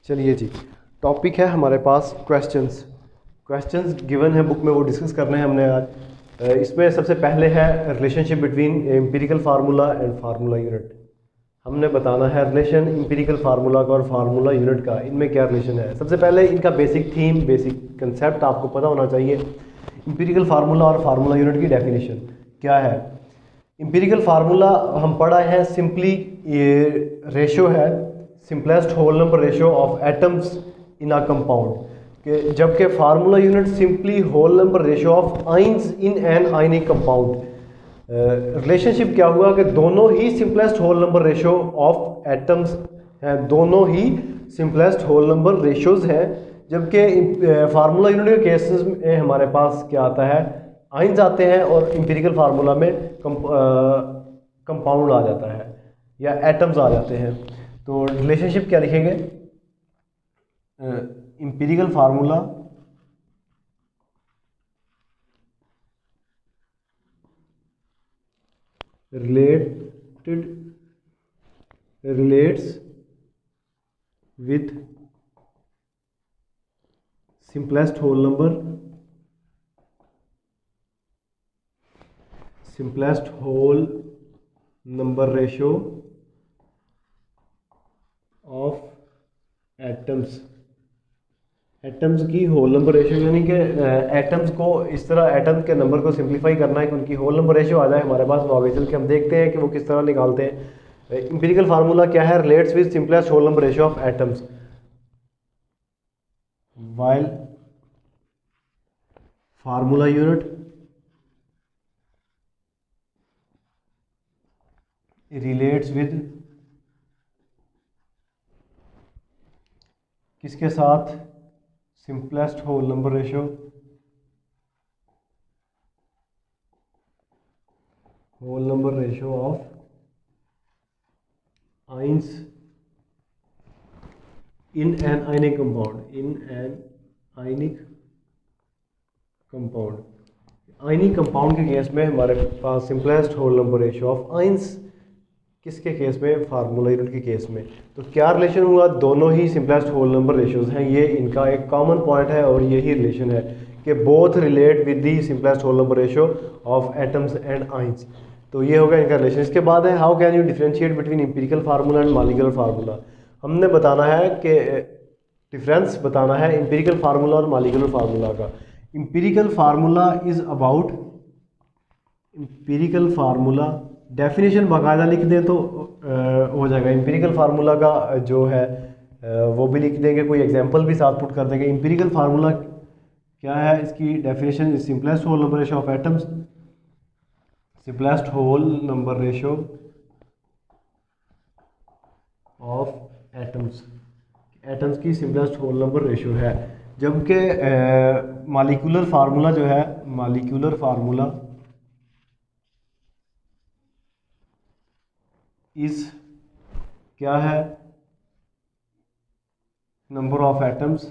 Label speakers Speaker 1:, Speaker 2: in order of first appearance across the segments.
Speaker 1: चलिए जी, टॉपिक है हमारे पास क्वेश्चंस। क्वेश्चंस गिवन है बुक में, वो डिस्कस करने हैं हमने आज। इसमें सबसे पहले है relationship between empirical formula and formula unit. हमने बताना है रिलेशन एम्पिरिकल फार्मूला का और फार्मूला यूनिट का, इनमें क्या रिलेशन है। सबसे पहले इनका बेसिक थीम, बेसिक कंसेप्ट आपको पता होना चाहिए। एम्पिरिकल फार्मूला और फार्मूला यूनिट की डेफिनेशन क्या है। एम्पिरिकल फार्मूला हम पढ़ा है, सिंपली ये रेशो है, simplest whole number ratio of atoms in a compound के, जबकि formula unit simply whole number ratio of ions in an ionic compound. Relationship क्या हुआ कि दोनों ही simplest whole number ratio of atoms हैं, दोनों ही सिंपलेस्ट होल नंबर रेशोज हैं, जबकि फार्मूला यूनिट के केसेस में हमारे पास क्या आता है, आइंस आते हैं, और एम्पिरिकल फार्मूला में कंपाउंड आ जाता है या एटम्स आ जाते हैं। तो रिलेशनशिप क्या लिखेंगे, empirical formula relates with simplest whole number ratio of atoms. Atoms की होल नंबर रेशियो, यानी कि एटम्स को इस तरह एटम्स के नंबर को सिंप्लीफाई करना है कि उनकी होल नंबर रेशियो आ जाए हमारे पास। वो आगे चल के हम देखते हैं कि वो किस तरह निकालते हैं। एम्पिरिकल फार्मूला क्या है, relates with simplest whole number ratio of atoms, while formula unit relates with किसके साथ, simplest whole number ratio of ions in an ionic compound. Ionic compound के केस में हमारे पास simplest whole number ratio of ions, किसके case में, formula unit के case में। तो क्या रिलेशन हुआ, दोनों ही सिंपलेस्ट होल नंबर रेशियोज हैं, ये इनका एक कॉमन पॉइंट है और यही रिलेशन है कि both relate with the simplest whole number ratio of atoms and ions. तो ये होगा इनका रिलेशन। इसके बाद है how can you differentiate between empirical formula and molecular formula. हमने बताना है कि डिफरेंस बताना है एम्पिरिकल फार्मूला और मॉलिक्यूलर फार्मूला का। Empirical formula is about, empirical formula definition बाकायदा लिख दें तो हो जाएगा। एम्पिरिकल फार्मूला का जो है वो भी लिख देंगे, कोई एग्जांपल भी साथ पुट कर देंगे। एम्पिरिकल फार्मूला क्या है, इसकी definition, simplest whole number ratio of atoms, simplest whole number ratio of atoms की सिंपलेस्ट होल नंबर रेशियो है। जबकि मॉलिक्यूलर फार्मूला जो है, मॉलिक्यूलर फार्मूला इज क्या है, number of atoms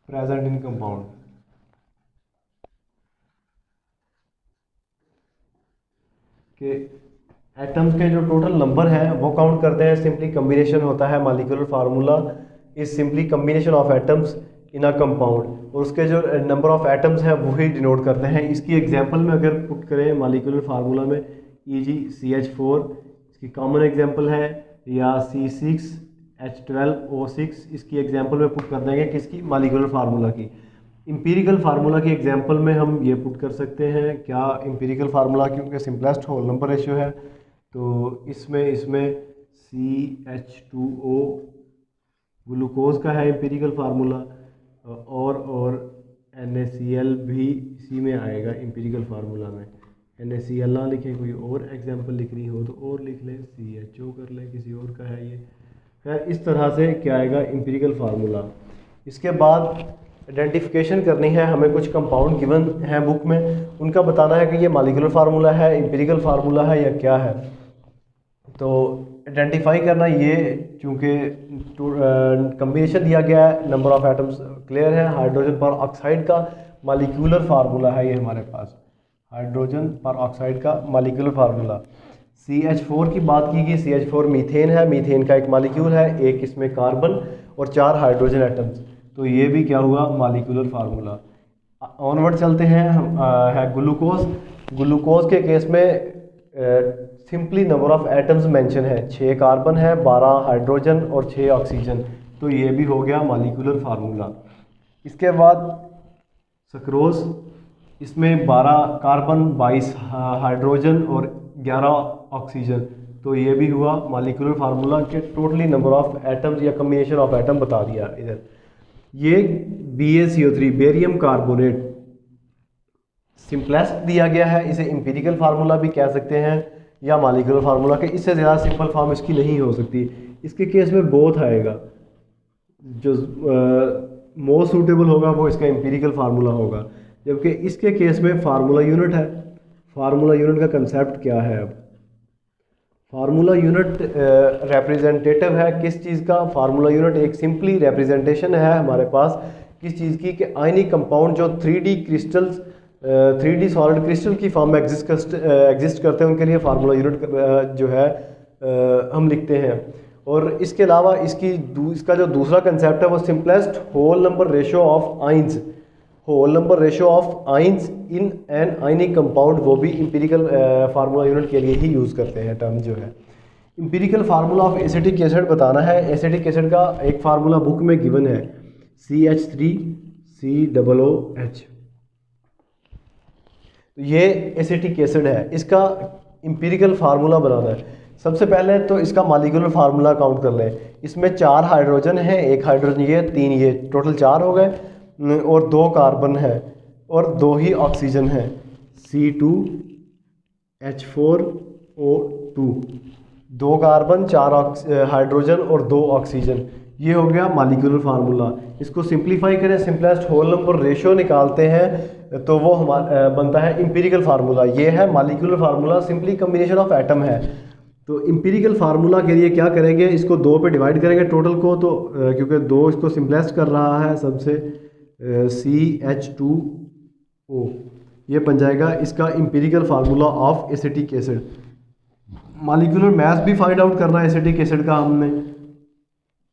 Speaker 1: present in compound. कि एटम्स के जो टोटल नंबर है वो काउंट करते हैं, सिंपली कम्बिनेशन होता है। Molecular formula is simply combination of atoms in a compound, और उसके जो नंबर ऑफ एटम्स है वही डिनोट करते हैं। इसकी एग्जांपल में अगर पुट करें मॉलिक्यूलर फार्मूला में, CH4 इसकी कॉमन एग्जांपल है, या C6H12O6 इसकी एग्जांपल में पुट कर देंगे किसकी, मॉलिक्यूलर फार्मूला की। एम्पिरिकल फार्मूला की एग्जांपल में हम ये पुट कर सकते हैं क्या, एम्पिरिकल फार्मूला क्योंकि सिंपलेस्ट होल नंबर रेशियो है, तो इसमें CH2O ग्लूकोज का है एम्पिरिकल फार्मूला, और NaCl भी इसी में आएगा एम्पिरिकल फार्मूला में। NaCl ना लिखें, कोई और एग्जांपल लिखनी हो तो और लिख लें, CHO कर लें, किसी और का है ये। खैर इस तरह से क्या आएगा एम्पिरिकल फार्मूला। इसके बाद आइडेंटिफिकेशन करनी है हमें, कुछ कंपाउंड गिवन है बुक में, उनका बताना है कि ये मॉलिक्यूलर फार्मूला है, एम्पिरिकल फार्मूला है या क्या है। तो आइडेंटिफाई करना, ये चूँकि कम्बिनेशन दिया गया है, नंबर ऑफ एटम्स क्लियर है, हाइड्रोजन पर ऑक्साइड का मॉलिक्यूलर फार्मूला है ये हमारे पास, हाइड्रोजन पर ऑक्साइड का मॉलिक्यूलर फार्मूला CH4 की बात की गई, CH4 मीथेन है, मीथेन का एक मालिक्यूल है, एक इसमें कार्बन और 4 हाइड्रोजन एटम्स। तो ये भी क्या हुआ, मालिक्यूलर फार्मूला। ऑनवर्ड चलते हैं हम, है ग्लूकोज। ग्लूकोज के केस में simply number of atoms mention है, 6 कार्बन है, 12 हाइड्रोजन और 6 ऑक्सीजन। तो ये भी हो गया मालिक्यूलर फार्मूला। इसके बाद सक्रोज, इसमें 12 कार्बन, 22 हाइड्रोजन और 11 ऑक्सीजन। तो ये भी हुआ मालिक्यूलर फार्मूला के टोटली नंबर ऑफ एटम्स या कम्बिनेशन ऑफ एटम बता दिया इधर। ये BaCO3 बेरियम कार्बोनेट सिंपलेस्ट दिया गया है, इसे इंपीरिकल फार्मूला भी कह सकते हैं या मालिक्यूलर फार्मूला के, इससे ज़्यादा सिंपल फॉर्म इसकी नहीं हो सकती। इसके केस में बोथ आएगा, जो मोस्ट सूटेबल होगा वो इसका इंपीरिकल फार्मूला होगा, जबकि इसके केस में फार्मूला यूनिट है। फार्मूला यूनिट का कंसेप्ट क्या है? अब फार्मूला यूनिट रिप्रेजेंटेटिव है किस चीज़ का? फार्मूला यूनिट एक सिंपली रिप्रेजेंटेशन है हमारे पास किस चीज़ की, कि आयनिक कंपाउंड जो 3D crystals 3D solid crystal की फॉर्म में एग्जिस्ट करते हैं, उनके लिए फार्मूला यूनिट जो है हम लिखते हैं। और इसके अलावा इसका जो दूसरा कंसेप्ट है वो simplest whole number ratio of ions, whole number ratio of ions in an ionic compound, वो भी इंपीरिकल फार्मूला यूनिट के लिए ही यूज़ करते हैं टर्म जो है। Empirical formula of acetic acid बताना है। एसिटिक एसिड का एक फार्मूला बुक में गिवन है, CH3COOH। तो ये एसिटिक एसिड है, इसका इंपीरिकल फार्मूला बनाना है। सबसे पहले तो इसका मालिकुलर फार्मूला काउंट कर लें। इसमें 4 हाइड्रोजन है, एक हाइड्रोजन ये, 3 ये, टोटल 4 हो गए, और 2 कार्बन है और 2 ही ऑक्सीजन है, C2H4O2। 2 कार्बन, 4 हाइड्रोजन और 2 ऑक्सीजन, ये हो गया मालिकुलर फार्मूला। इसको सिंप्लीफाई करें, सिंपलेस्ट होल नंबर रेशियो निकालते हैं तो वो हमारा बनता है इंपीरिकल फार्मूला। ये है molecular formula, simply combination of atom है। तो इंपीरिकल फार्मूला के लिए क्या करेंगे, इसको 2 पे डिवाइड करेंगे टोटल को, तो क्योंकि 2 इसको सिंपलेस्ट कर रहा है सबसे, CH2O, ये बन जाएगा इसका empirical formula of acetic acid. Molecular mass भी फाइंड आउट करना है एसिटिक एसिड का हमने।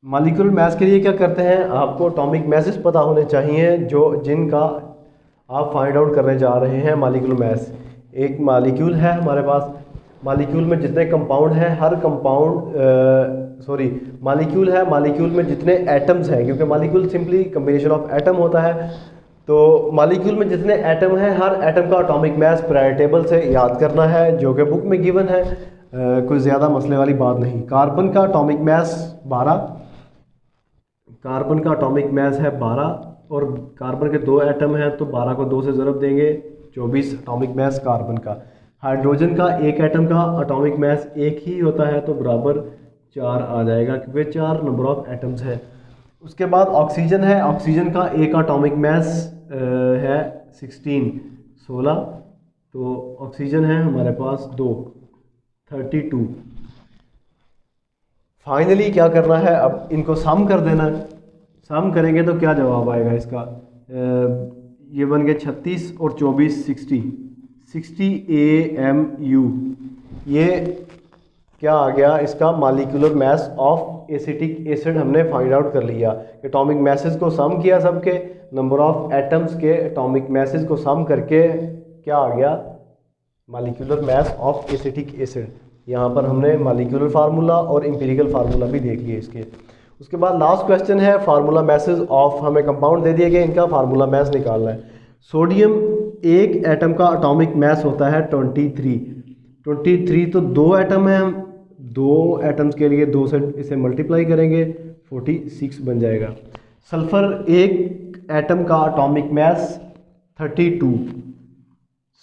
Speaker 1: मालिकुलर मैस के लिए क्या करते हैं, आपको एटॉमिक मैसेज पता होने चाहिए जिनका आप फाइंड आउट करने जा रहे हैं मालिकुलर मैस। एक मालिक्यूल है हमारे पास, मालिक्यूल में जितने कंपाउंड हैं, हर कंपाउंड मालिक्यूल है, मालिक्यूल में जितने एटम्स हैं, क्योंकि molecule simply combination of atom होता है। तो मालिक्यूल में जितने एटम हैं, हर एटम का एटॉमिक मैस पीरियोडिक टेबल से याद करना है, जो कि बुक में गिवन है, कोई ज़्यादा मसले वाली बात नहीं। कार्बन का एटॉमिक मैस 12, कार्बन का एटॉमिक मैस है 12, और कार्बन के 2 एटम हैं तो 12 को 2 से ज़रब देंगे, 24 एटॉमिक मैस कार्बन का। हाइड्रोजन का एक एटम का एटॉमिक मैस 1 ही होता है तो बराबर 4 आ जाएगा, क्योंकि 4 नंबर ऑफ एटम्स है। उसके बाद ऑक्सीजन है, ऑक्सीजन का एक एटॉमिक मैस है 16। तो ऑक्सीजन है हमारे पास 2, 32। फाइनली क्या करना है, अब इनको सम कर देना है। सम करेंगे तो क्या जवाब आएगा इसका, ये बन गए 36 और 24 60 AMU। ये क्या आ गया, इसका molecular mass of acetic acid हमने फाइंड आउट कर लिया। एटॉमिक मैसेज को सम किया, सबके नंबर ऑफ एटम्स के एटॉमिक मैसेज को सम करके क्या आ गया, molecular mass of acetic acid. यहाँ पर हमने मालिकुलर फार्मूला और इंपीरिकल फार्मूला भी देख लिए इसके। उसके बाद लास्ट क्वेश्चन है फार्मूला मैसेज ऑफ, हमें कंपाउंड दे दिए गए, इनका फार्मूला मैस निकालना है। सोडियम एक एटम का एटॉमिक मैस होता है 23। तो 2 एटम हैं, हम 2 एटम्स के लिए 2 से इसे मल्टीप्लाई करेंगे, 46 बन जाएगा। सल्फर एक एटम का एटॉमिक मैस 32,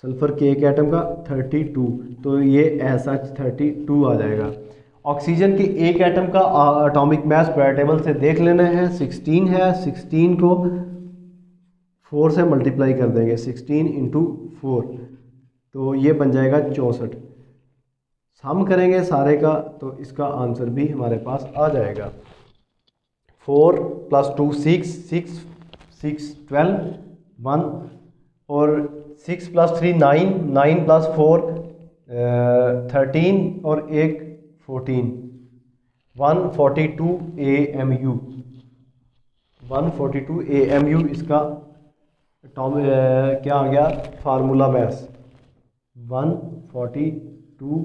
Speaker 1: सल्फर के एक एटम का 32, तो ये ऐसा 32 आ जाएगा। ऑक्सीजन के एक एटम का एटॉमिक मैस पीरियोडिक टेबल से देख लेना है, 16 है, 16 को 4 से मल्टीप्लाई कर देंगे, 16 × 4, तो ये बन जाएगा 64। सम करेंगे सारे का तो इसका आंसर भी हमारे पास आ जाएगा। 4 + 2 6 12 1, और 6 + 3 9 + 4 13 और एक 14, 142 AMU, 142 AMU इसका क्या आ गया formula mass, 142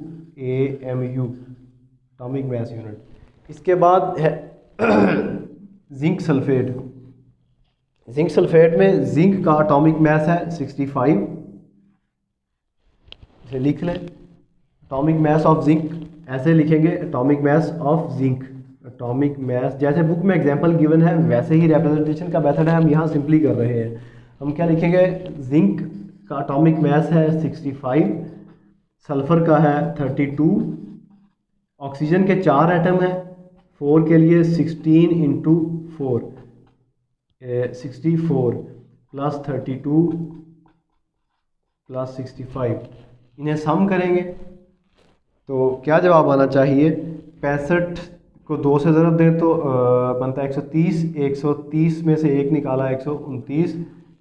Speaker 1: AMU atomic mass unit. इसके बाद है जिंक सल्फेट। जिंक सल्फेट में जिंक का एटॉमिक मैस है 65, इसे लिख लें। एटॉमिक मैस ऑफ जिंक ऐसे लिखेंगे, atomic mass of zinc, atomic mass जैसे बुक में एग्जांपल गिवन है वैसे ही रिप्रेजेंटेशन का मेथड है, हम यहाँ सिंपली कर रहे हैं। हम क्या लिखेंगे, जिंक का एटॉमिक मैस है 65, सल्फर का है 32, ऑक्सीजन के 4 एटम हैं, 4 के लिए 16 इंटू 4 64 प्लस 32 प्लस 65, इन्हें सम करेंगे तो क्या जवाब आना चाहिए। 65 को 2 से ज़रब दें तो बनता है 130, 130 में से 1 निकाला 129,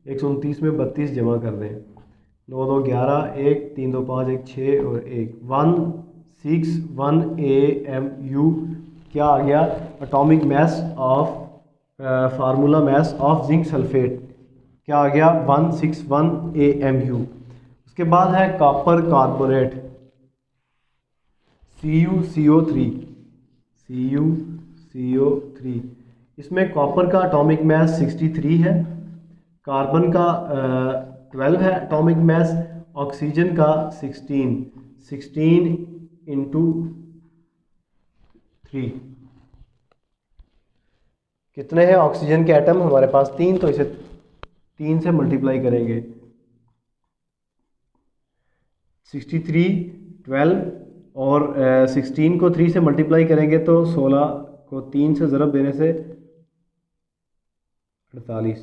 Speaker 1: 129 में 32 जमा कर दें, 9 2 11, 1 3 2 5 1 6 और 1 161 AMU क्या आ गया atomic mass of formula mass of zinc sulphate क्या आ गया 161 AMU। उसके बाद है कॉपर कार्बोनेट CuCO3, CuCO3, इसमें कॉपर का एटॉमिक मैस 63 है, कार्बन का 12 है एटॉमिक मैस, ऑक्सीजन का 16 इंटू 3, कितने हैं ऑक्सीजन के एटम हमारे पास 3, तो इसे 3 से मल्टीप्लाई करेंगे, 63 12 और 16 को 3 से मल्टीप्लाई करेंगे तो 16 को 3 से ज़रब देने से 48,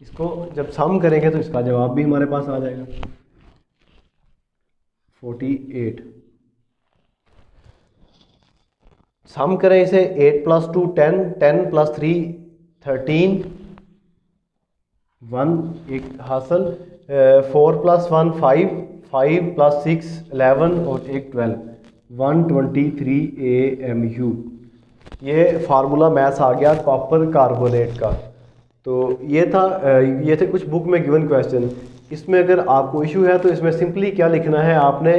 Speaker 1: इसको जब सम करेंगे तो इसका जवाब भी हमारे पास आ जाएगा 48। सम करें इसे 8 + 2 10, 10 + 3 13, 1 एक हासिल, 4 + 1 5, 5 + 6 11 और एक 12, 123 AMU। ये फार्मूला मैथ्स आ गया कॉपर कार्बोनेट का। तो ये थे कुछ बुक में गिवन क्वेश्चन। इसमें अगर आपको इशू है तो इसमें सिंपली क्या लिखना है आपने,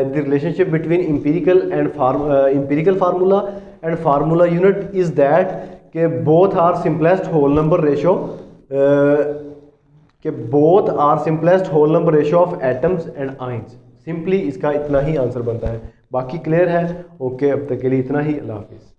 Speaker 1: the relationship between empirical formula and formula unit is that के both are simplest whole number ratio, के both are simplest whole number ratio of atoms and ions. Simply इसका इतना ही आंसर बनता है, बाकी क्लियर है। ओके, अब तक के लिए इतना ही, अल्लाह हाफिज़।